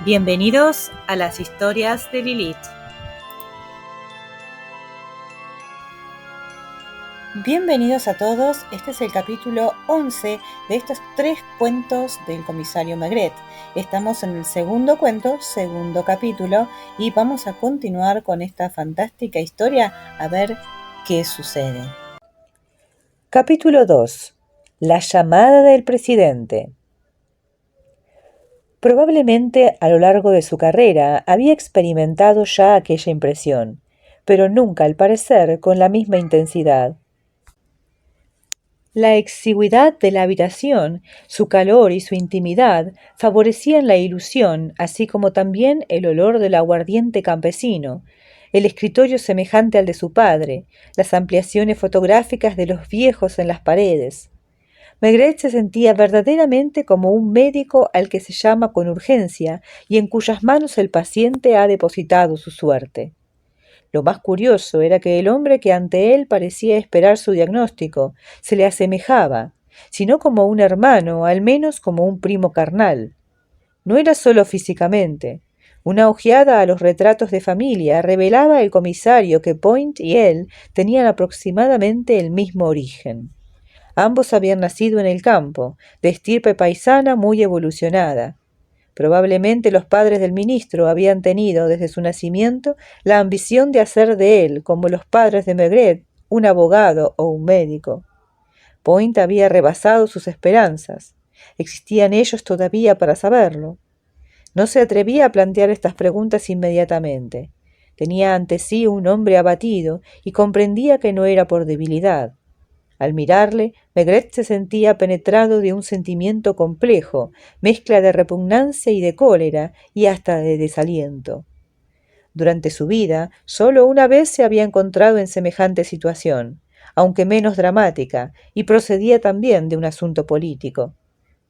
Bienvenidos a las historias de Lilith. Bienvenidos a todos, este es el capítulo 11 de estos 3 cuentos del comisario Maigret. Estamos en el segundo cuento, segundo capítulo, y vamos a continuar con esta fantástica historia a ver qué sucede. Capítulo 2. La llamada del presidente. Probablemente a lo largo de su carrera había experimentado ya aquella impresión, pero nunca, al parecer, con la misma intensidad. La exigüidad de la habitación, su calor y su intimidad favorecían la ilusión, así como también el olor del aguardiente campesino, el escritorio semejante al de su padre, las ampliaciones fotográficas de los viejos en las paredes. Maigret se sentía verdaderamente como un médico al que se llama con urgencia y en cuyas manos el paciente ha depositado su suerte. Lo más curioso era que el hombre que ante él parecía esperar su diagnóstico se le asemejaba, si no como un hermano, al menos como un primo carnal. No era solo físicamente. Una ojeada a los retratos de familia revelaba al comisario que Point y él tenían aproximadamente el mismo origen. Ambos habían nacido en el campo, de estirpe paisana muy evolucionada. Probablemente los padres del ministro habían tenido desde su nacimiento la ambición de hacer de él, como los padres de Maigret, un abogado o un médico. Point había rebasado sus esperanzas. ¿Existían ellos todavía para saberlo? No se atrevía a plantear estas preguntas inmediatamente. Tenía ante sí un hombre abatido y comprendía que no era por debilidad. Al mirarle, Maigret se sentía penetrado de un sentimiento complejo, mezcla de repugnancia y de cólera, y hasta de desaliento. Durante su vida, sólo una vez se había encontrado en semejante situación, aunque menos dramática, y procedía también de un asunto político.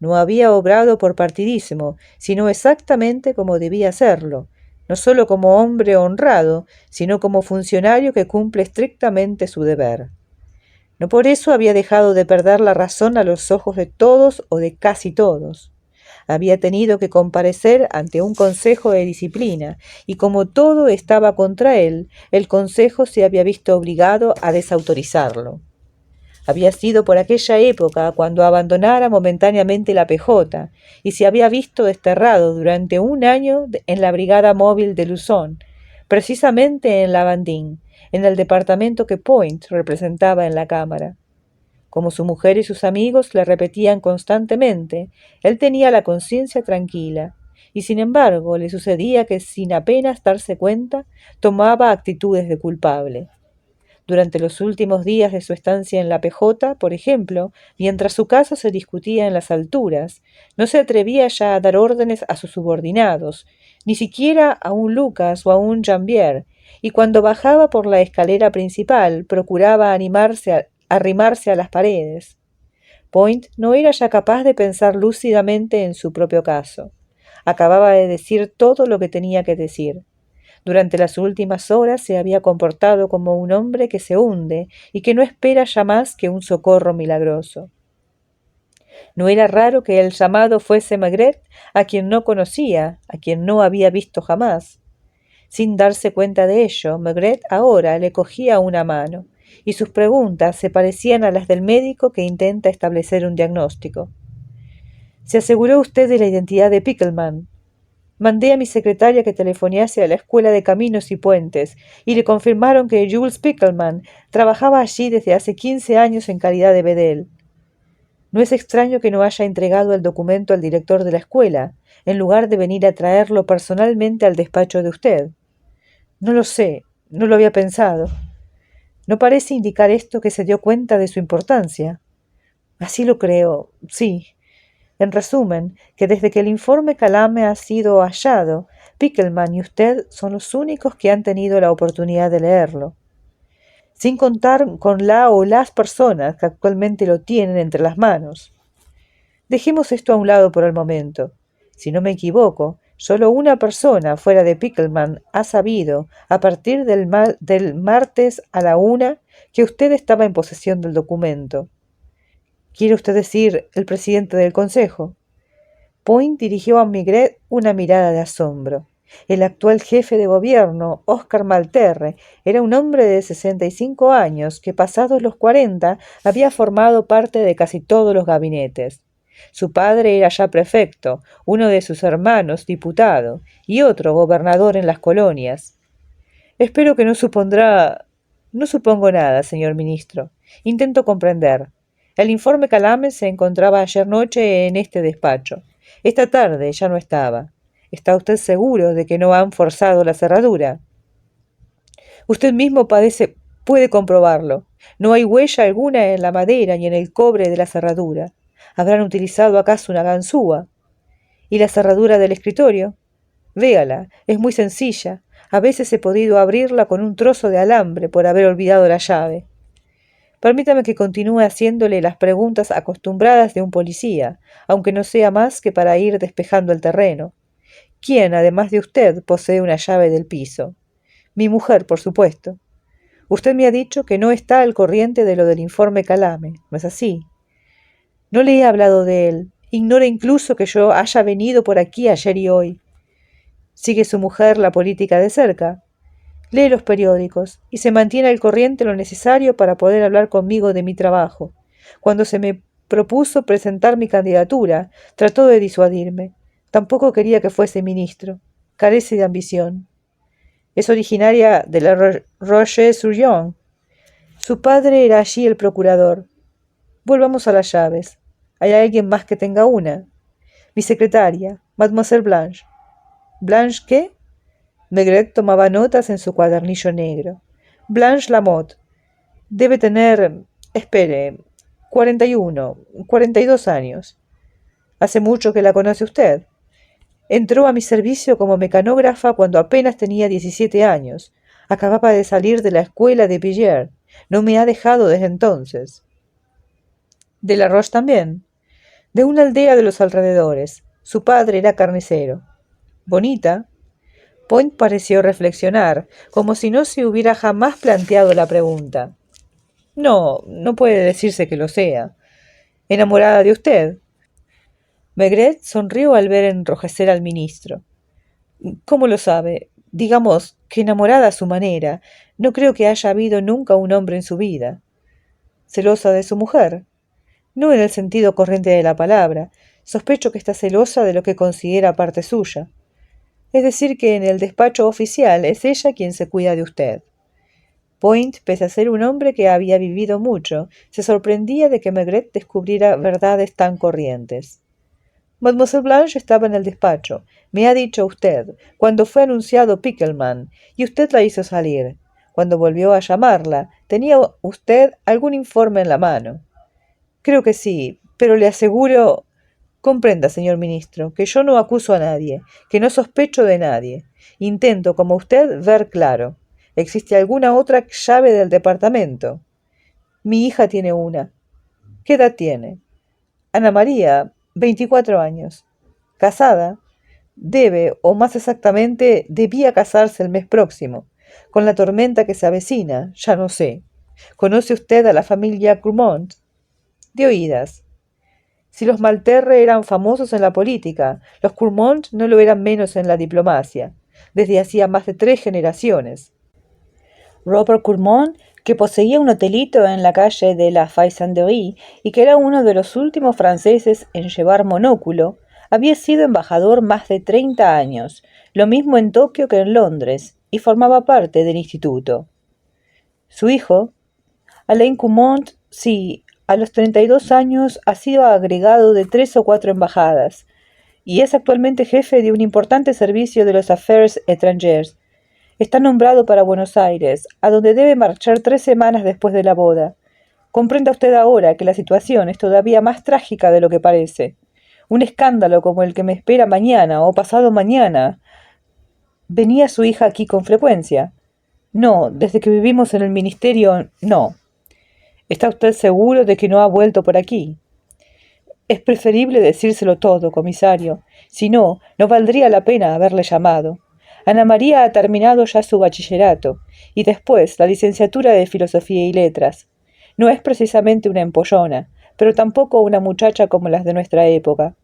No había obrado por partidismo, sino exactamente como debía hacerlo, no sólo como hombre honrado, sino como funcionario que cumple estrictamente su deber. No por eso había dejado de perder la razón a los ojos de todos o de casi todos. Había tenido que comparecer ante un consejo de disciplina, y como todo estaba contra él, el consejo se había visto obligado a desautorizarlo. Había sido por aquella época cuando abandonara momentáneamente la PJ, y se había visto desterrado durante un año en la brigada móvil de Luzón, precisamente en Lavandin, en el departamento que Point representaba en la Cámara. Como su mujer y sus amigos le repetían constantemente, él tenía la conciencia tranquila, y sin embargo le sucedía que sin apenas darse cuenta tomaba actitudes de culpable. Durante los últimos días de su estancia en la PJ, por ejemplo, mientras su caso se discutía en las alturas, no se atrevía ya a dar órdenes a sus subordinados, ni siquiera a un Lucas o a un Jambier, y cuando bajaba por la escalera principal procuraba arrimarse a las paredes. Point no era ya capaz de pensar lúcidamente en su propio caso. Acababa de decir todo lo que tenía que decir. Durante las últimas horas se había comportado como un hombre que se hunde y que no espera ya más que un socorro milagroso. No era raro que el llamado fuese Maigret, a quien no conocía, a quien no había visto jamás. Sin darse cuenta de ello, Maigret ahora le cogía una mano, y sus preguntas se parecían a las del médico que intenta establecer un diagnóstico. ¿Se aseguró usted de la identidad de Pickelman? Mandé a mi secretaria que telefonease a la Escuela de Caminos y Puentes, y le confirmaron que Jules Pickelman trabajaba allí desde hace 15 años en calidad de bedel. No es extraño que no haya entregado el documento al director de la escuela, en lugar de venir a traerlo personalmente al despacho de usted. No lo sé, no lo había pensado. ¿No parece indicar esto que se dio cuenta de su importancia? Así lo creo, sí. En resumen, que desde que el informe Calame ha sido hallado, Pickelman y usted son los únicos que han tenido la oportunidad de leerlo. Sin contar con la o las personas que actualmente lo tienen entre las manos. Dejemos esto a un lado por el momento. Si no me equivoco, solo una persona fuera de Pickelman ha sabido, a partir del martes a la 1, que usted estaba en posesión del documento. ¿Quiere usted decir el presidente del Consejo? Point dirigió a Maigret una mirada de asombro. El actual jefe de gobierno, Oscar Malterre, era un hombre de 65 años que, pasados los 40, había formado parte de casi todos los gabinetes. Su padre era ya prefecto, uno de sus hermanos diputado y otro gobernador en las colonias. Espero que no supondrá... No supongo nada, señor ministro. Intento comprender. El informe Calame se encontraba ayer noche en este despacho. Esta tarde ya no estaba. ¿Está usted seguro de que no han forzado la cerradura? Usted mismo puede comprobarlo. No hay huella alguna en la madera ni en el cobre de la cerradura. ¿Habrán utilizado acaso una ganzúa? ¿Y la cerradura del escritorio? Véala, es muy sencilla. A veces he podido abrirla con un trozo de alambre por haber olvidado la llave. Permítame que continúe haciéndole las preguntas acostumbradas de un policía, aunque no sea más que para ir despejando el terreno. ¿Quién, además de usted, posee una llave del piso? Mi mujer, por supuesto. Usted me ha dicho que no está al corriente de lo del informe Calame, ¿no es así? No le he hablado de él. Ignora incluso que yo haya venido por aquí ayer y hoy. ¿Sigue su mujer la política de cerca? Lee los periódicos y se mantiene al corriente lo necesario para poder hablar conmigo de mi trabajo. Cuando se me propuso presentar mi candidatura, trató de disuadirme. Tampoco quería que fuese ministro. Carece de ambición. Es originaria de la Roche-sur-Yon. Su padre era allí el procurador. Volvamos a las llaves. ¿Hay alguien más que tenga una? Mi secretaria, Mademoiselle Blanche. ¿Blanche qué? Maigret tomaba notas en su cuadernillo negro. Blanche Lamotte. Debe tener, espere, 42 años. ¿Hace mucho que la conoce usted? Entró a mi servicio como mecanógrafa cuando apenas tenía 17 años. Acababa de salir de la escuela de Pillers. No me ha dejado desde entonces. ¿De la Roche también? De una aldea de los alrededores. Su padre era carnicero. ¿Bonita? Point pareció reflexionar, como si no se hubiera jamás planteado la pregunta. No, no puede decirse que lo sea. ¿Enamorada de usted? Maigret sonrió al ver enrojecer al ministro. ¿Cómo lo sabe? Digamos que enamorada a su manera. No creo que haya habido nunca un hombre en su vida. ¿Celosa de su mujer? No en el sentido corriente de la palabra. Sospecho que está celosa de lo que considera parte suya. Es decir, que en el despacho oficial es ella quien se cuida de usted. Point, pese a ser un hombre que había vivido mucho, se sorprendía de que Maigret descubriera verdades tan corrientes. Mademoiselle Blanche estaba en el despacho, me ha dicho usted, cuando fue anunciado Pickelman, y usted la hizo salir. Cuando volvió a llamarla, ¿tenía usted algún informe en la mano? Creo que sí, pero le aseguro... Comprenda, señor ministro, que yo no acuso a nadie, que no sospecho de nadie. Intento, como usted, ver claro. ¿Existe alguna otra llave del departamento? Mi hija tiene una. ¿Qué edad tiene? Ana María, 24 años. ¿Casada? Debe, o más exactamente, debía casarse el mes próximo. Con la tormenta que se avecina, ya no sé. ¿Conoce usted a la familia Courmont? De oídas. Si los Malterre eran famosos en la política, los Courmont no lo eran menos en la diplomacia, desde hacía más de 3 generaciones. Robert Courmont, que poseía un hotelito en la calle de la Faisanderie y que era uno de los últimos franceses en llevar monóculo, había sido embajador más de 30 años, lo mismo en Tokio que en Londres, y formaba parte del instituto. Su hijo, Alain Courmont, sí, a los 32 años ha sido agregado de 3 o 4 embajadas y es actualmente jefe de un importante servicio de los Affaires étrangers. Está nombrado para Buenos Aires, a donde debe marchar 3 semanas después de la boda. Comprenda usted ahora que la situación es todavía más trágica de lo que parece. Un escándalo como el que me espera mañana o pasado mañana. ¿Venía su hija aquí con frecuencia? No, desde que vivimos en el ministerio, no. ¿Está usted seguro de que no ha vuelto por aquí? Es preferible decírselo todo, comisario. Si no, no valdría la pena haberle llamado. Ana María ha terminado ya su bachillerato y después la licenciatura de Filosofía y Letras. No es precisamente una empollona, pero tampoco una muchacha como las de nuestra época.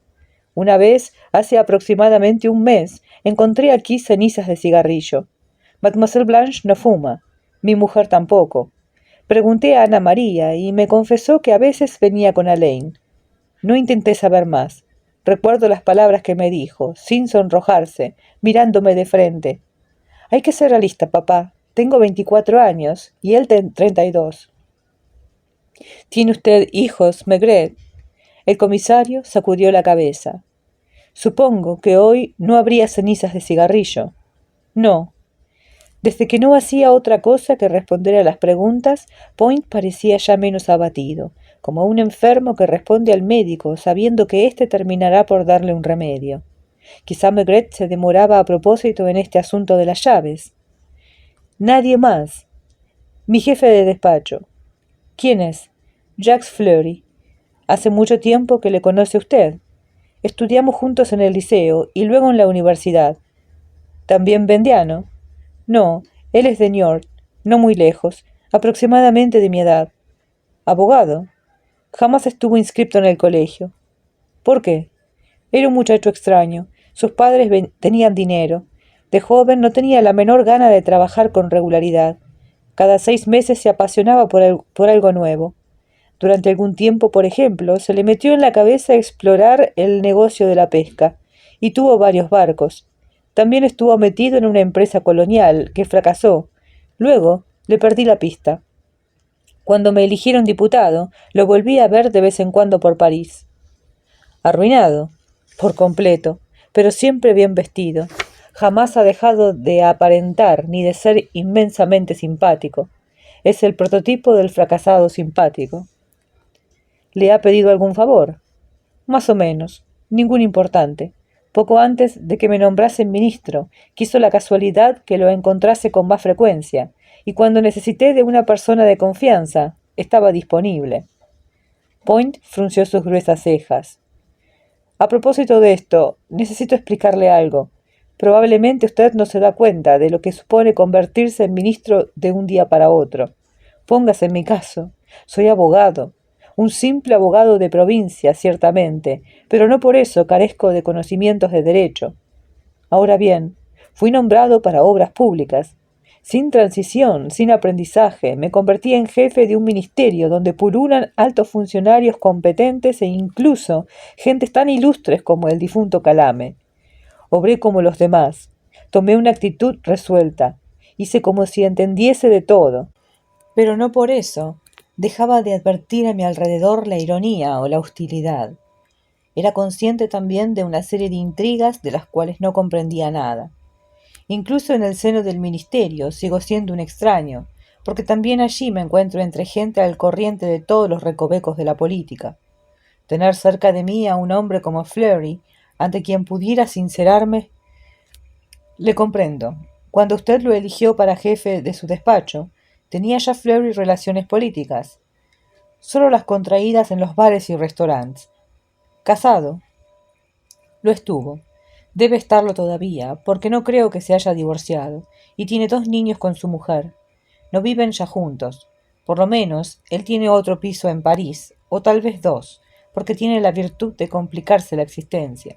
Una vez, hace aproximadamente un mes, encontré aquí cenizas de cigarrillo. Mademoiselle Blanche no fuma, mi mujer tampoco. Pregunté a Ana María y me confesó que a veces venía con Alain. No intenté saber más. Recuerdo las palabras que me dijo, sin sonrojarse, mirándome de frente. Hay que ser realista, papá. Tengo 24 años y él 32. ¿Tiene usted hijos, Maigret? El comisario sacudió la cabeza. Supongo que hoy no habría cenizas de cigarrillo. No. Desde que no hacía otra cosa que responder a las preguntas, Point parecía ya menos abatido, como un enfermo que responde al médico sabiendo que éste terminará por darle un remedio. Quizá Maigret se demoraba a propósito en este asunto de las llaves. Nadie más. Mi jefe de despacho. ¿Quién es? Jacques Fleury. Hace mucho tiempo que le conoce usted. Estudiamos juntos en el liceo y luego en la universidad. ¿También vendiano? No, él es de Niort, no muy lejos, aproximadamente de mi edad. ¿Abogado? Jamás estuvo inscrito en el colegio. ¿Por qué? Era un muchacho extraño. Sus padres tenían dinero. De joven no tenía la menor gana de trabajar con regularidad. Cada 6 meses se apasionaba por algo nuevo. Durante algún tiempo, por ejemplo, se le metió en la cabeza explorar el negocio de la pesca, y tuvo varios barcos. También estuvo metido en una empresa colonial, que fracasó. Luego le perdí la pista. Cuando me eligieron diputado, lo volví a ver de vez en cuando por París. Arruinado, por completo, pero siempre bien vestido. Jamás ha dejado de aparentar ni de ser inmensamente simpático. Es el prototipo del fracasado simpático. ¿Le ha pedido algún favor? Más o menos, ningún importante. Poco antes de que me nombrasen ministro, quiso la casualidad que lo encontrase con más frecuencia, y cuando necesité de una persona de confianza, estaba disponible. Point frunció sus gruesas cejas. A propósito de esto, necesito explicarle algo. Probablemente usted no se da cuenta de lo que supone convertirse en ministro de un día para otro. Póngase en mi caso. Soy abogado. Un simple abogado de provincia, ciertamente, pero no por eso carezco de conocimientos de derecho. Ahora bien, fui nombrado para obras públicas. Sin transición, sin aprendizaje, me convertí en jefe de un ministerio donde pululan altos funcionarios competentes e incluso gentes tan ilustres como el difunto Calame. Obré como los demás. Tomé una actitud resuelta. Hice como si entendiese de todo. Pero no por eso dejaba de advertir a mi alrededor la ironía o la hostilidad. Era consciente también de una serie de intrigas de las cuales no comprendía nada. Incluso en el seno del ministerio sigo siendo un extraño, porque también allí me encuentro entre gente al corriente de todos los recovecos de la política. Tener cerca de mí a un hombre como Fleury, ante quien pudiera sincerarme. Le comprendo. Cuando usted lo eligió para jefe de su despacho, ¿tenía ya Fleury relaciones políticas? Solo las contraídas en los bares y restaurantes. ¿Casado? Lo estuvo. Debe estarlo todavía, porque no creo que se haya divorciado, y tiene 2 niños con su mujer. No viven ya juntos. Por lo menos, él tiene otro piso en París, o tal vez 2, porque tiene la virtud de complicarse la existencia.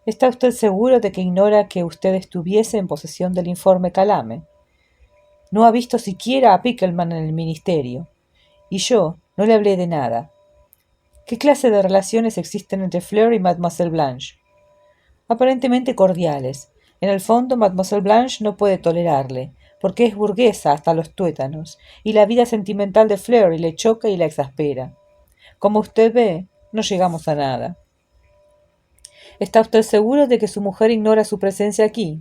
¿Está usted seguro de que ignora que usted estuviese en posesión del informe Calame? No ha visto siquiera a Pickelman en el ministerio. Y yo no le hablé de nada. ¿Qué clase de relaciones existen entre Fleur y Mademoiselle Blanche? Aparentemente cordiales. En el fondo, Mademoiselle Blanche no puede tolerarle, porque es burguesa hasta los tuétanos, y la vida sentimental de Fleur le choca y la exaspera. Como usted ve, no llegamos a nada. ¿Está usted seguro de que su mujer ignora su presencia aquí?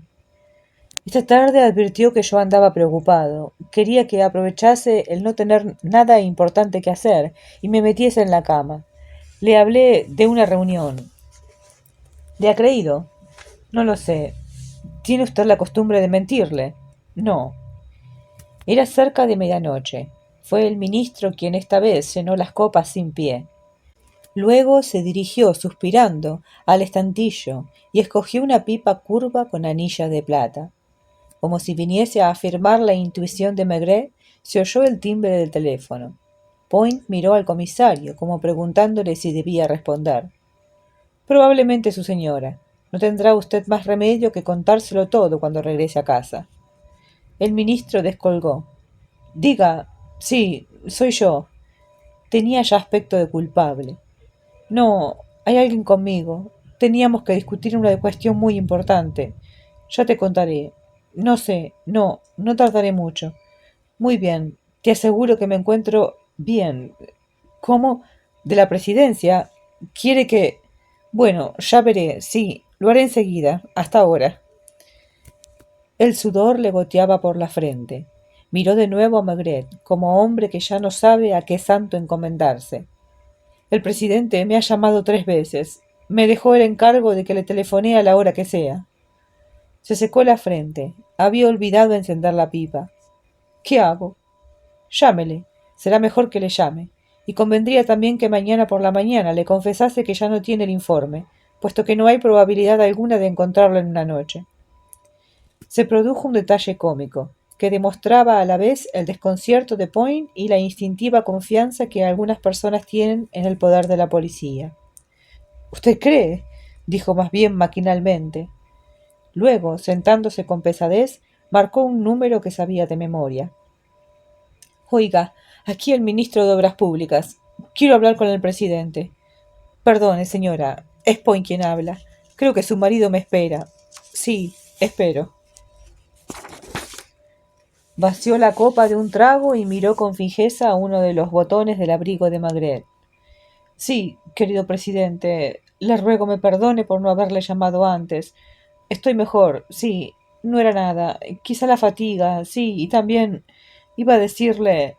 Esta tarde advirtió que yo andaba preocupado. Quería que aprovechase el no tener nada importante que hacer y me metiese en la cama. Le hablé de una reunión. ¿Le ha creído? No lo sé. ¿Tiene usted la costumbre de mentirle? No. Era cerca de medianoche. Fue el ministro quien esta vez llenó las copas sin pie. Luego se dirigió, suspirando, al estantillo y escogió una pipa curva con anillas de plata. Como si viniese a afirmar la intuición de Maigret, se oyó el timbre del teléfono. Point miró al comisario, como preguntándole si debía responder. Probablemente su señora. No tendrá usted más remedio que contárselo todo cuando regrese a casa. El ministro descolgó. Diga, sí, soy yo. Tenía ya aspecto de culpable. No, hay alguien conmigo. Teníamos que discutir una cuestión muy importante. Ya te contaré. No sé, no tardaré mucho. Muy bien, te aseguro que me encuentro bien. ¿Cómo? ¿De la presidencia? ¿Quiere que...? Bueno, ya veré, sí, lo haré enseguida. Hasta ahora. El sudor le goteaba por la frente. Miró de nuevo a Maigret, como hombre que ya no sabe a qué santo encomendarse. El presidente me ha llamado 3 veces. Me dejó el encargo de que le telefonee a la hora que sea. Se secó la frente. Había olvidado encender la pipa. ¿Qué hago? Llámele. Será mejor que le llame. Y convendría también que mañana por la mañana le confesase que ya no tiene el informe, puesto que no hay probabilidad alguna de encontrarlo en una noche. Se produjo un detalle cómico, que demostraba a la vez el desconcierto de Point y la instintiva confianza que algunas personas tienen en el poder de la policía. ¿Usted cree? Dijo más bien maquinalmente. Luego, sentándose con pesadez, marcó un número que sabía de memoria. Oiga, aquí el ministro de Obras Públicas. Quiero hablar con el presidente. Perdone, señora, es Point quien habla. Creo que su marido me espera. Sí, espero. Vació la copa de un trago y miró con fijeza a uno de los botones del abrigo de Maigret. Sí, querido presidente, le ruego me perdone por no haberle llamado antes. Estoy mejor, sí, no era nada. Quizá la fatiga, sí, y también iba a decirle.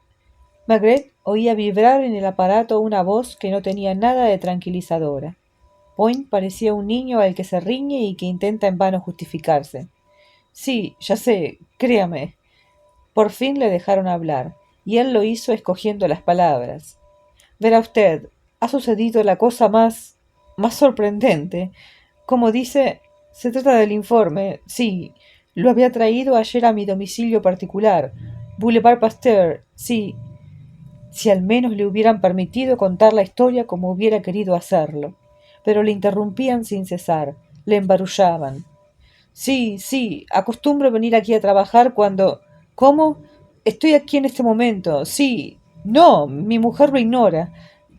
Maigret oía vibrar en el aparato una voz que no tenía nada de tranquilizadora. Point parecía un niño al que se riñe y que intenta en vano justificarse. Sí, ya sé, créame. Por fin le dejaron hablar, y él lo hizo escogiendo las palabras. Verá usted, ha sucedido la cosa más sorprendente. Como dice, se trata del informe. Sí, lo había traído ayer a mi domicilio particular. Boulevard Pasteur. Sí. Si al menos le hubieran permitido contar la historia como hubiera querido hacerlo. Pero le interrumpían sin cesar, le embarullaban. Sí, sí, acostumbro venir aquí a trabajar cuando... ¿Cómo? Estoy aquí en este momento. Sí. No, mi mujer lo ignora.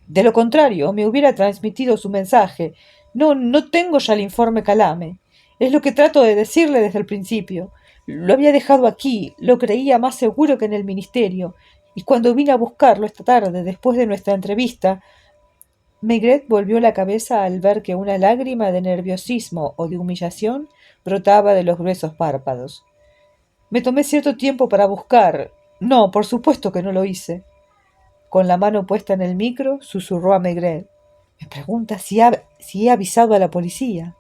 De lo contrario, me hubiera transmitido su mensaje. No tengo ya el informe Calame. Es lo que trato de decirle desde el principio. Lo había dejado aquí, lo creía más seguro que en el ministerio, y cuando vine a buscarlo esta tarde, después de nuestra entrevista, Maigret volvió la cabeza al ver que una lágrima de nerviosismo o de humillación brotaba de los gruesos párpados. Me tomé cierto tiempo para buscar. No, por supuesto que no lo hice. Con la mano puesta en el micro, susurró a Maigret. Me pregunta si he avisado a la policía.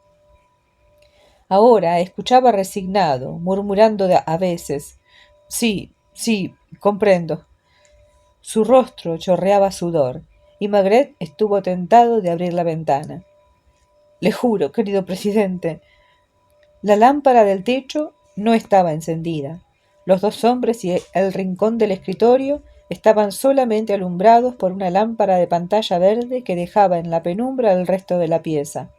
Ahora escuchaba resignado, murmurando a veces. Sí, sí, comprendo. Su rostro chorreaba sudor, y Maigret estuvo tentado de abrir la ventana. Le juro, querido presidente. La lámpara del techo no estaba encendida. Los 2 hombres y el rincón del escritorio estaban solamente alumbrados por una lámpara de pantalla verde que dejaba en la penumbra el resto de la pieza.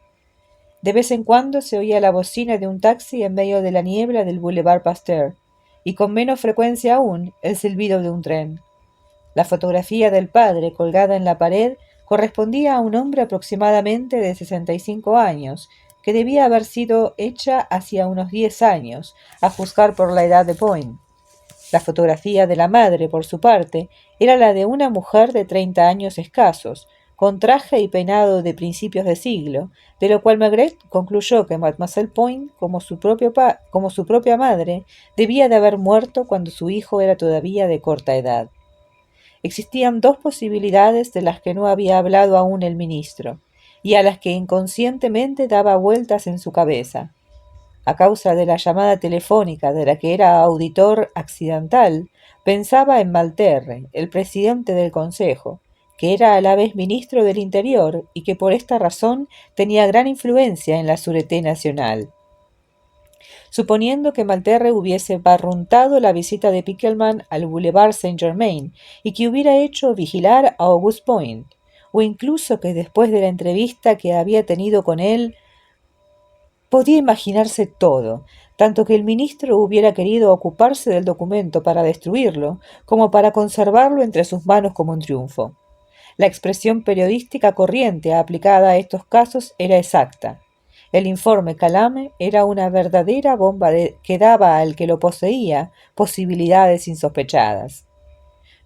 De vez en cuando se oía la bocina de un taxi en medio de la niebla del Boulevard Pasteur, y con menos frecuencia aún el silbido de un tren. La fotografía del padre colgada en la pared correspondía a un hombre aproximadamente de 65 años, que debía haber sido hecha hacía unos 10 años, a juzgar por la edad de Point. La fotografía de la madre, por su parte, era la de una mujer de 30 años escasos, con traje y peinado de principios de siglo, de lo cual Maigret concluyó que Mademoiselle Point, como su propia madre, debía de haber muerto cuando su hijo era todavía de corta edad. Existían 2 posibilidades de las que no había hablado aún el ministro, y a las que inconscientemente daba vueltas en su cabeza. A causa de la llamada telefónica de la que era auditor accidental, pensaba en Malterre, el presidente del Consejo, que era a la vez ministro del Interior y que por esta razón tenía gran influencia en la Sûreté Nacional. Suponiendo que Malterre hubiese barruntado la visita de Pickelman al Boulevard Saint-Germain y que hubiera hecho vigilar a Auguste Point, o incluso que después de la entrevista que había tenido con él, podía imaginarse todo, tanto que el ministro hubiera querido ocuparse del documento para destruirlo, como para conservarlo entre sus manos como un triunfo. La expresión periodística corriente aplicada a estos casos era exacta. El informe Calame era una verdadera bomba que daba al que lo poseía posibilidades insospechadas.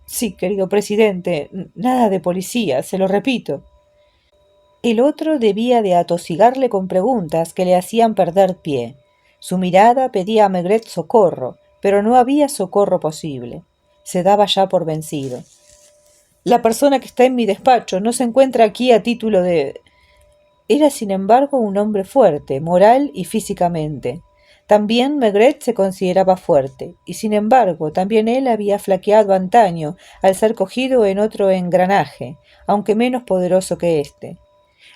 Sí, querido presidente, nada de policía, se lo repito. El otro debía de atosigarle con preguntas que le hacían perder pie. Su mirada pedía a Maigret socorro, pero no había socorro posible. Se daba ya por vencido. La persona que está en mi despacho no se encuentra aquí a título de... Era, sin embargo, un hombre fuerte, moral y físicamente. También Maigret se consideraba fuerte, y sin embargo, también él había flaqueado antaño al ser cogido en otro engranaje, aunque menos poderoso que éste.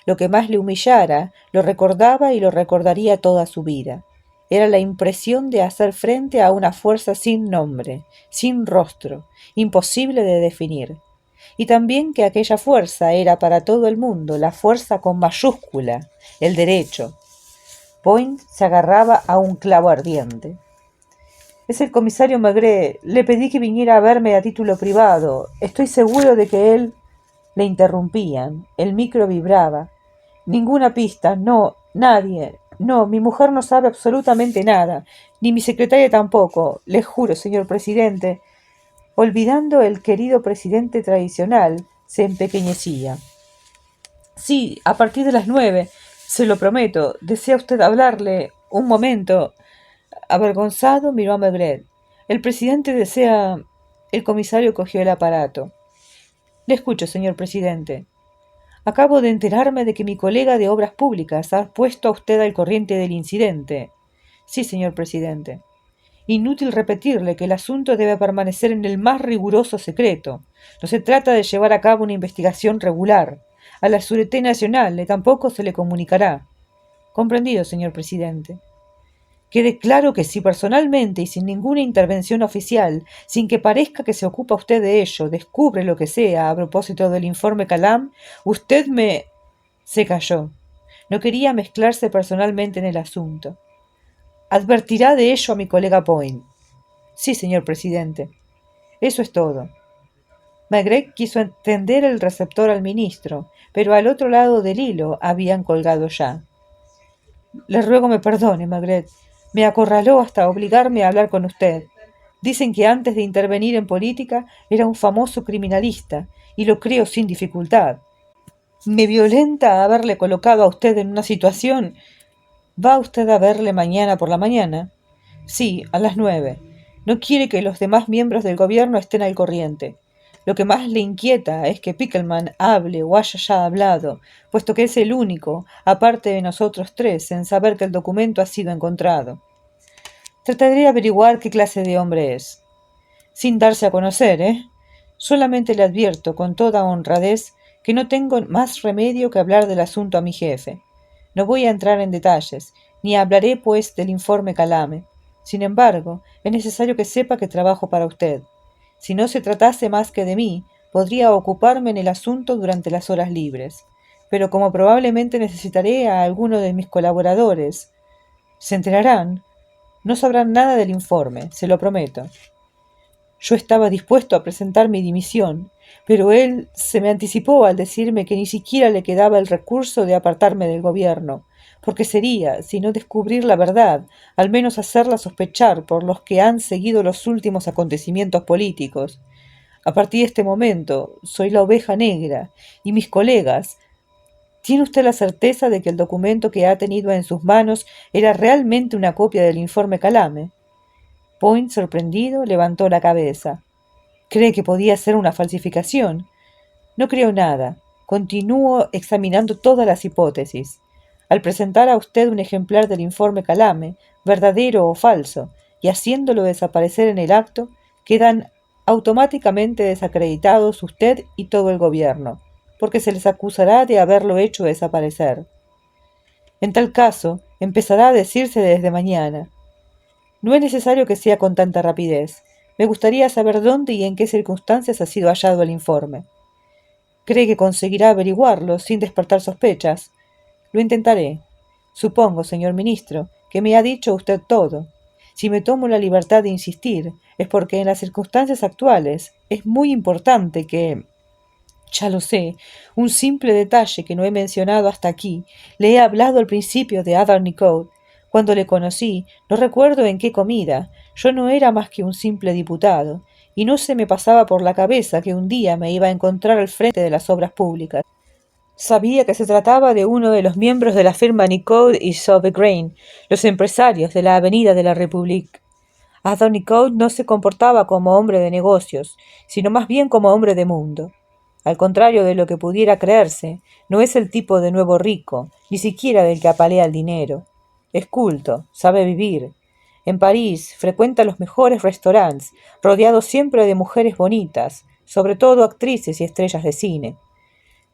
Lo que más le humillara, lo recordaba y lo recordaría toda su vida. Era la impresión de hacer frente a una fuerza sin nombre, sin rostro, imposible de definir. Y también que aquella fuerza era para todo el mundo la fuerza con mayúscula, el derecho. Point se agarraba a un clavo ardiente. Es el comisario Maigret. Le pedí que viniera a verme a título privado. Estoy seguro de que él... Le interrumpían. El micro vibraba. Ninguna pista. No, nadie. No, mi mujer no sabe absolutamente nada. Ni mi secretaria tampoco. Le juro, señor presidente. Olvidando el querido presidente tradicional, se empequeñecía. Sí, a partir de las 9, se lo prometo. ¿Desea usted hablarle? Un momento. Avergonzado miró a Maigret. El presidente desea... El comisario cogió el aparato. Le escucho, señor presidente. Acabo de enterarme de que mi colega de Obras Públicas ha puesto a usted al corriente del incidente. Sí, señor presidente. Inútil repetirle que el asunto debe permanecer en el más riguroso secreto. No se trata de llevar a cabo una investigación regular. A la Sûreté Nacional tampoco se le comunicará. Comprendido, señor presidente. Quede claro que si personalmente y sin ninguna intervención oficial, sin que parezca que se ocupa usted de ello, descubre lo que sea a propósito del informe Calame, usted me... Se calló. No quería mezclarse personalmente en el asunto. Advertirá de ello a mi colega Point. Sí, señor presidente. Eso es todo. Maigret quiso tender el receptor al ministro, pero al otro lado del hilo habían colgado ya. Le ruego me perdone, Maigret. Me acorraló hasta obligarme a hablar con usted. Dicen que antes de intervenir en política era un famoso criminalista, y lo creo sin dificultad. Me violenta haberle colocado a usted en una situación. ¿Va usted a verle mañana por la mañana? Sí, a las 9. No quiere que los demás miembros del gobierno estén al corriente. Lo que más le inquieta es que Pickelman hable o haya ya hablado, puesto que es el único, aparte de nosotros tres, en saber que el documento ha sido encontrado. Trataré de averiguar qué clase de hombre es. Sin darse a conocer, ¿eh? Solamente le advierto, con toda honradez, que no tengo más remedio que hablar del asunto a mi jefe. No voy a entrar en detalles, ni hablaré, pues, del informe Calame. Sin embargo, es necesario que sepa que trabajo para usted. Si no se tratase más que de mí, podría ocuparme en el asunto durante las horas libres. Pero como probablemente necesitaré a alguno de mis colaboradores, se enterarán. No sabrán nada del informe, se lo prometo. Yo estaba dispuesto a presentar mi dimisión, pero él se me anticipó al decirme que ni siquiera le quedaba el recurso de apartarme del gobierno, porque sería, si no descubrir la verdad, al menos hacerla sospechar por los que han seguido los últimos acontecimientos políticos. A partir de este momento, soy la oveja negra, y mis colegas... ¿Tiene usted la certeza de que el documento que ha tenido en sus manos era realmente una copia del informe Calame? Point, sorprendido, levantó la cabeza. ¿Cree que podía ser una falsificación? No creo nada. Continúo examinando todas las hipótesis. Al presentar a usted un ejemplar del informe Calame, verdadero o falso, y haciéndolo desaparecer en el acto, quedan automáticamente desacreditados usted y todo el gobierno, porque se les acusará de haberlo hecho desaparecer. En tal caso, empezará a decirse desde mañana. No es necesario que sea con tanta rapidez. Me gustaría saber dónde y en qué circunstancias ha sido hallado el informe. ¿Cree que conseguirá averiguarlo sin despertar sospechas? Lo intentaré. Supongo, señor ministro, que me ha dicho usted todo. Si me tomo la libertad de insistir, es porque en las circunstancias actuales es muy importante que, ya lo sé, un simple detalle que no he mencionado hasta aquí. Le he hablado al principio de Athernicode. Cuando le conocí, no recuerdo en qué comida. Yo no era más que un simple diputado, y no se me pasaba por la cabeza que un día me iba a encontrar al frente de las obras públicas. Sabía que se trataba de uno de los miembros de la firma Nicode y Sauvagrain, los empresarios de la Avenida de la République. Arthur Nicode no se comportaba como hombre de negocios, sino más bien como hombre de mundo. Al contrario de lo que pudiera creerse, no es el tipo de nuevo rico, ni siquiera del que apalea el dinero. Es culto, sabe vivir. En París frecuenta los mejores restaurantes, rodeado siempre de mujeres bonitas, sobre todo actrices y estrellas de cine.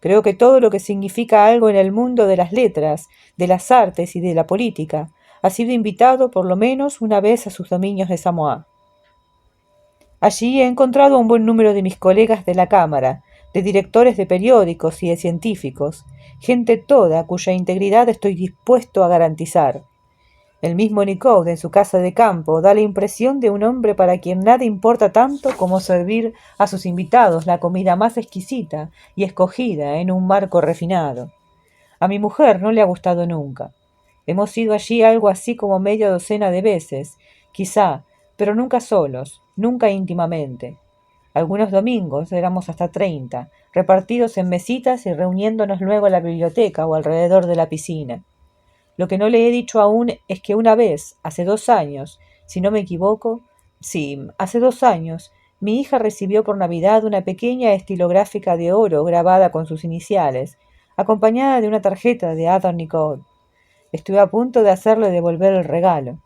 Creo que todo lo que significa algo en el mundo de las letras, de las artes y de la política ha sido invitado por lo menos una vez a sus dominios de Samoa. Allí he encontrado a un buen número de mis colegas de la Cámara, de directores de periódicos y de científicos, gente toda cuya integridad estoy dispuesto a garantizar. El mismo Nicode en su casa de campo da la impresión de un hombre para quien nada importa tanto como servir a sus invitados la comida más exquisita y escogida en un marco refinado. A mi mujer no le ha gustado nunca. Hemos ido allí algo así como media docena de veces, quizá, pero nunca solos, nunca íntimamente. Algunos domingos éramos hasta 30, repartidos en mesitas y reuniéndonos luego en la biblioteca o alrededor de la piscina. Lo que no le he dicho aún es que una vez, hace 2 años, si no me equivoco, sí, hace 2 años, mi hija recibió por Navidad una pequeña estilográfica de oro grabada con sus iniciales, acompañada de una tarjeta de Arthur Nicode. Estuve a punto de hacerle devolver el regalo.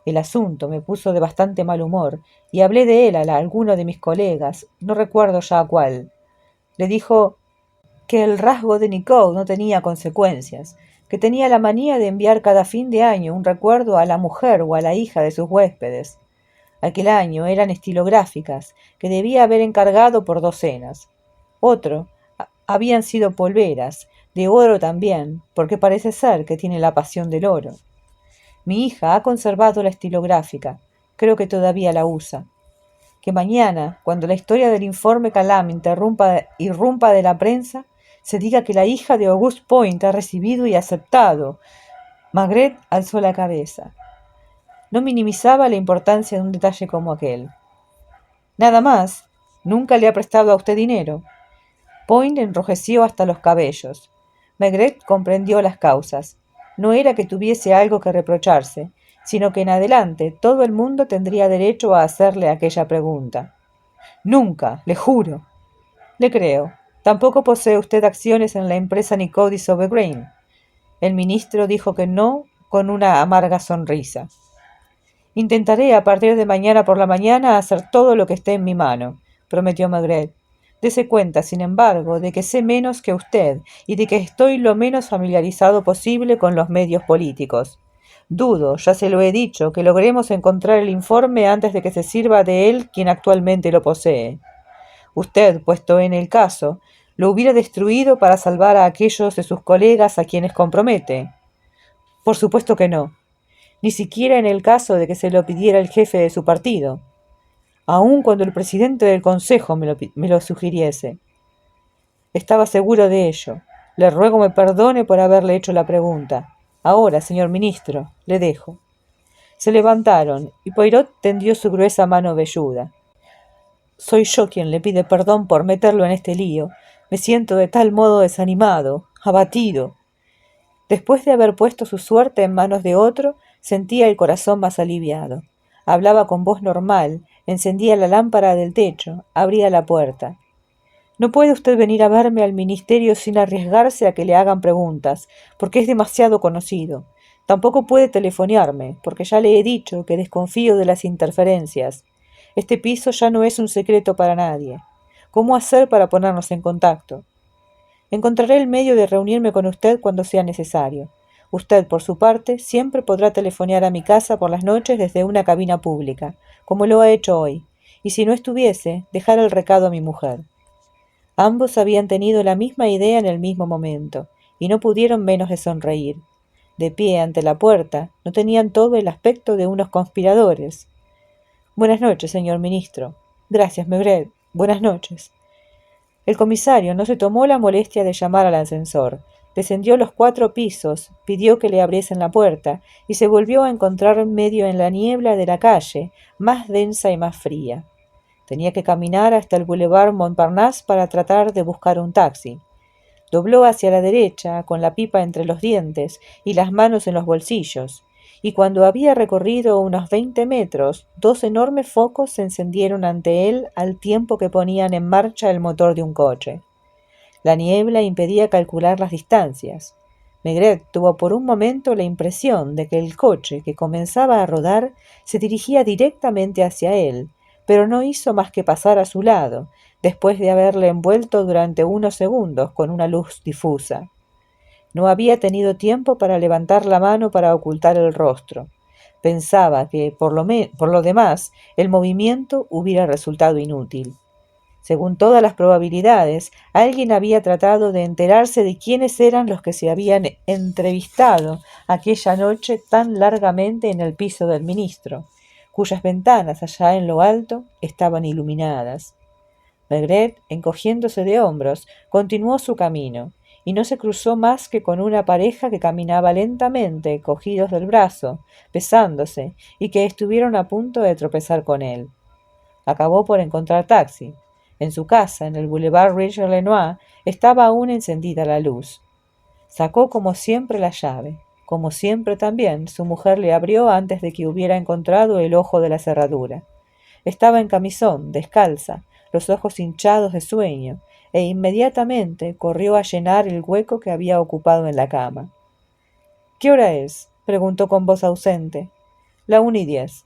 El asunto me puso de bastante mal humor, y hablé de él a alguno de mis colegas, no recuerdo ya a cuál. Le dijo que el rasgo de Nicode no tenía consecuencias, que tenía la manía de enviar cada fin de año un recuerdo a la mujer o a la hija de sus huéspedes. Aquel año eran estilográficas, que debía haber encargado por docenas. Otro habían sido polveras, de oro también, porque parece ser que tiene la pasión del oro. Mi hija ha conservado la estilográfica, creo que todavía la usa. Que mañana, cuando la historia del informe Calam irrumpa de la prensa, se diga que la hija de Auguste Point ha recibido y aceptado. Maigret alzó la cabeza. No minimizaba la importancia de un detalle como aquel. Nada más. ¿Nunca le ha prestado a usted dinero? Point enrojeció hasta los cabellos. Maigret comprendió las causas. No era que tuviese algo que reprocharse, sino que en adelante todo el mundo tendría derecho a hacerle aquella pregunta. Nunca, le juro. Le creo. Tampoco posee usted acciones en la empresa Nicode y Sauvagrain. El ministro dijo que no, con una amarga sonrisa. Intentaré a partir de mañana por la mañana hacer todo lo que esté en mi mano, prometió Maigret. Dese cuenta, sin embargo, de que sé menos que usted y de que estoy lo menos familiarizado posible con los medios políticos. Dudo, ya se lo he dicho, que logremos encontrar el informe antes de que se sirva de él quien actualmente lo posee. Usted, puesto en el caso, lo hubiera destruido para salvar a aquellos de sus colegas a quienes compromete. Por supuesto que no, ni siquiera en el caso de que se lo pidiera el jefe de su partido, aun cuando el presidente del Consejo me lo sugiriese. Estaba seguro de ello. Le ruego me perdone por haberle hecho la pregunta. Ahora, señor ministro, le dejo. Se levantaron, y Poirot tendió su gruesa mano velluda. Soy yo quien le pide perdón por meterlo en este lío. Me siento de tal modo desanimado, abatido. Después de haber puesto su suerte en manos de otro, sentía el corazón más aliviado. Hablaba con voz normal, encendía la lámpara del techo, abría la puerta. No puede usted venir a verme al ministerio sin arriesgarse a que le hagan preguntas, porque es demasiado conocido. Tampoco puede telefonearme, porque ya le he dicho que desconfío de las interferencias. Este piso ya no es un secreto para nadie. ¿Cómo hacer para ponernos en contacto? Encontraré el medio de reunirme con usted cuando sea necesario. Usted, por su parte, siempre podrá telefonear a mi casa por las noches desde una cabina pública, como lo ha hecho hoy, y si no estuviese, dejar el recado a mi mujer. Ambos habían tenido la misma idea en el mismo momento, y no pudieron menos de sonreír. De pie ante la puerta, no tenían todo el aspecto de unos conspiradores. Buenas noches, señor ministro. Gracias, Maigret. Buenas noches. El comisario no se tomó la molestia de llamar al ascensor. Descendió los 4 pisos, pidió que le abriesen la puerta y se volvió a encontrar medio en la niebla de la calle, más densa y más fría. Tenía que caminar hasta el Boulevard Montparnasse para tratar de buscar un taxi. Dobló hacia la derecha, con la pipa entre los dientes y las manos en los bolsillos, y cuando había recorrido unos 20 metros, 2 enormes focos se encendieron ante él al tiempo que ponían en marcha el motor de un coche. La niebla impedía calcular las distancias. Maigret tuvo por un momento la impresión de que el coche, que comenzaba a rodar, se dirigía directamente hacia él, pero no hizo más que pasar a su lado, después de haberle envuelto durante unos segundos con una luz difusa. No había tenido tiempo para levantar la mano para ocultar el rostro. Pensaba que, por lo demás, el movimiento hubiera resultado inútil. Según todas las probabilidades, alguien había tratado de enterarse de quiénes eran los que se habían entrevistado aquella noche tan largamente en el piso del ministro, cuyas ventanas allá en lo alto estaban iluminadas. Maigret, encogiéndose de hombros, continuó su camino, y no se cruzó más que con una pareja que caminaba lentamente, cogidos del brazo, besándose, y que estuvieron a punto de tropezar con él. Acabó por encontrar taxi. En su casa, en el Boulevard Richelieu, estaba aún encendida la luz. Sacó como siempre la llave. Como siempre también, su mujer le abrió antes de que hubiera encontrado el ojo de la cerradura. Estaba en camisón, descalza, los ojos hinchados de sueño, e inmediatamente corrió a llenar el hueco que había ocupado en la cama. ¿Qué hora es?, preguntó con voz ausente. La 1:10.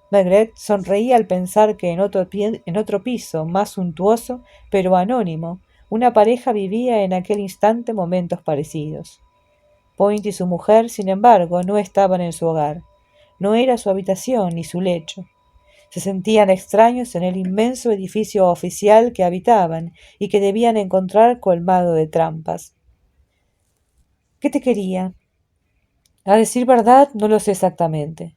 Maigret sonreía al pensar que en otro piso, más suntuoso, pero anónimo, una pareja vivía en aquel instante momentos parecidos. Point y su mujer, sin embargo, no estaban en su hogar. No era su habitación ni su lecho. Se sentían extraños en el inmenso edificio oficial que habitaban y que debían encontrar colmado de trampas. ¿Qué te quería? A decir verdad, no lo sé exactamente.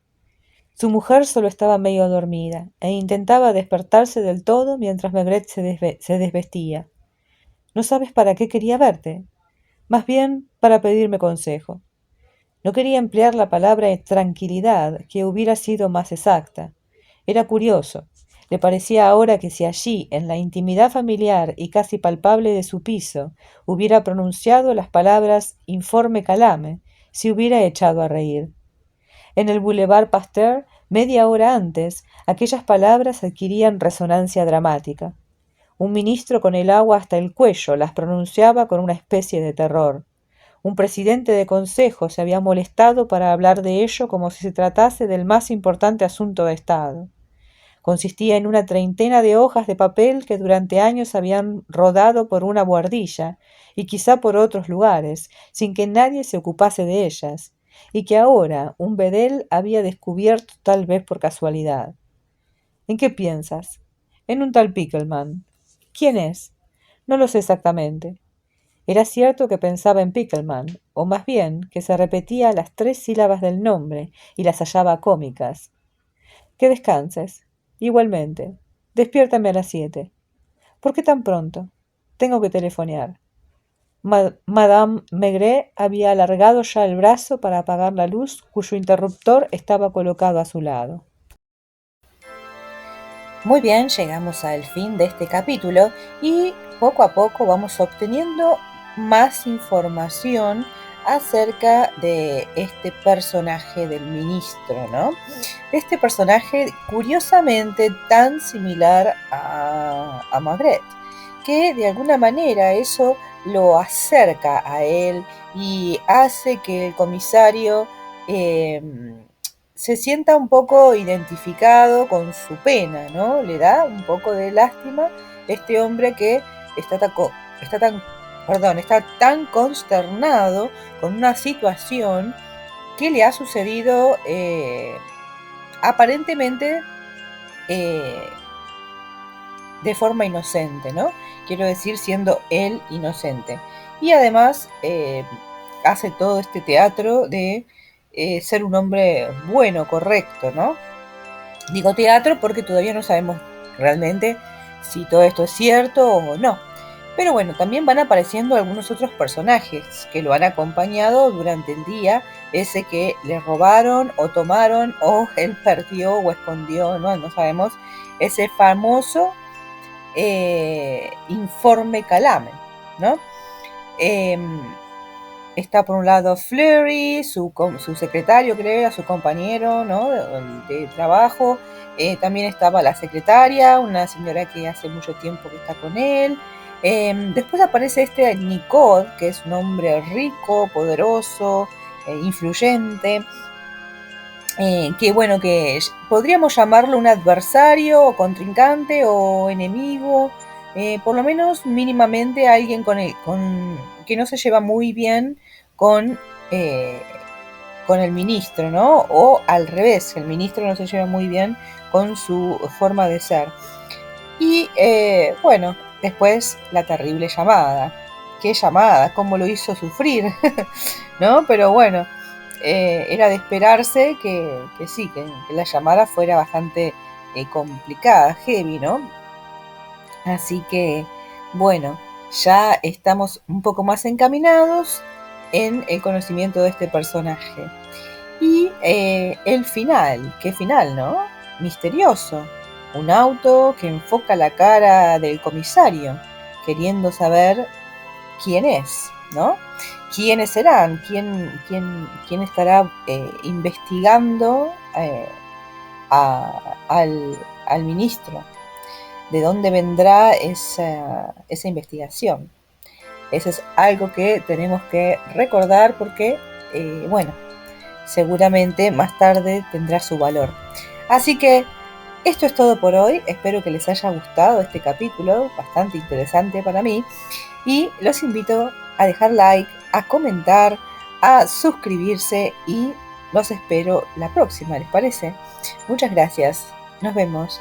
Su mujer solo estaba medio dormida e intentaba despertarse del todo mientras Maigret se desvestía. ¿No sabes para qué quería verte? Más bien para pedirme consejo. No quería emplear la palabra tranquilidad, que hubiera sido más exacta. Era curioso. Le parecía ahora que si allí, en la intimidad familiar y casi palpable de su piso, hubiera pronunciado las palabras informe calame, se hubiera echado a reír. En el Boulevard Pasteur, media hora antes, aquellas palabras adquirían resonancia dramática. Un ministro con el agua hasta el cuello las pronunciaba con una especie de terror. Un presidente de consejo se había molestado para hablar de ello como si se tratase del más importante asunto de Estado. Consistía en una treintena de hojas de papel que durante años habían rodado por una buhardilla y quizá por otros lugares, sin que nadie se ocupase de ellas, y que ahora un bedel había descubierto tal vez por casualidad. ¿En qué piensas? En un tal Pickelman. ¿Quién es? No lo sé exactamente. Era cierto que pensaba en Pickelman, o más bien que se repetía las 3 sílabas del nombre y las hallaba cómicas. Que descanses. Igualmente. Despiértame a las 7. ¿Por qué tan pronto? Tengo que telefonear. Madame Maigret había alargado ya el brazo para apagar la luz, cuyo interruptor estaba colocado a su lado. Muy bien, llegamos al fin de este capítulo y poco a poco vamos obteniendo más información acerca de este personaje del ministro, ¿no? Este personaje curiosamente tan similar a Maigret, que de alguna manera eso lo acerca a él y hace que el comisario se sienta un poco identificado con su pena, ¿no? Le da un poco de lástima este hombre que está tan consternado con una situación que le ha sucedido aparentemente de forma inocente, ¿no? quiero decir, siendo él inocente. Y además hace todo este teatro de ser un hombre bueno, correcto, ¿no? Digo teatro porque todavía no sabemos realmente si todo esto es cierto o no. Pero bueno, también van apareciendo algunos otros personajes que lo han acompañado durante el día, ese que le robaron o tomaron o él perdió o escondió, no sabemos, ese famoso informe Calame, ¿no? Está por un lado Fleury, su secretario, creo, su compañero, ¿no? de trabajo. También estaba la secretaria, una señora que hace mucho tiempo que está con él. Después aparece este Nicole, que es un hombre rico, poderoso, influyente. Que bueno, que podríamos llamarlo un adversario o contrincante o enemigo, por lo menos mínimamente alguien que no se lleva muy bien con, eh, con el ministro, ¿no? O al revés, el ministro no se lleva muy bien con su forma de ser. Y bueno, después la terrible llamada. ¿Qué llamada? ¿Cómo lo hizo sufrir? ¿No? Pero bueno, era de esperarse que sí, que la llamada fuera bastante complicada, heavy, ¿no? Así que, bueno, ya estamos un poco más encaminados en el conocimiento de este personaje. Y el final, qué final, ¿no? Misterioso. Un auto que enfoca la cara del comisario, queriendo saber quién es, ¿no? ¿Quiénes serán? ¿Quién estará investigando al ministro? ¿De dónde vendrá esa investigación? Eso es algo que tenemos que recordar porque, bueno, seguramente más tarde tendrá su valor. Así que esto es todo por hoy. Espero que les haya gustado este capítulo, bastante interesante para mí. Y los invito a dejar like, a comentar, a suscribirse y los espero la próxima, ¿les parece? Muchas gracias. Nos vemos.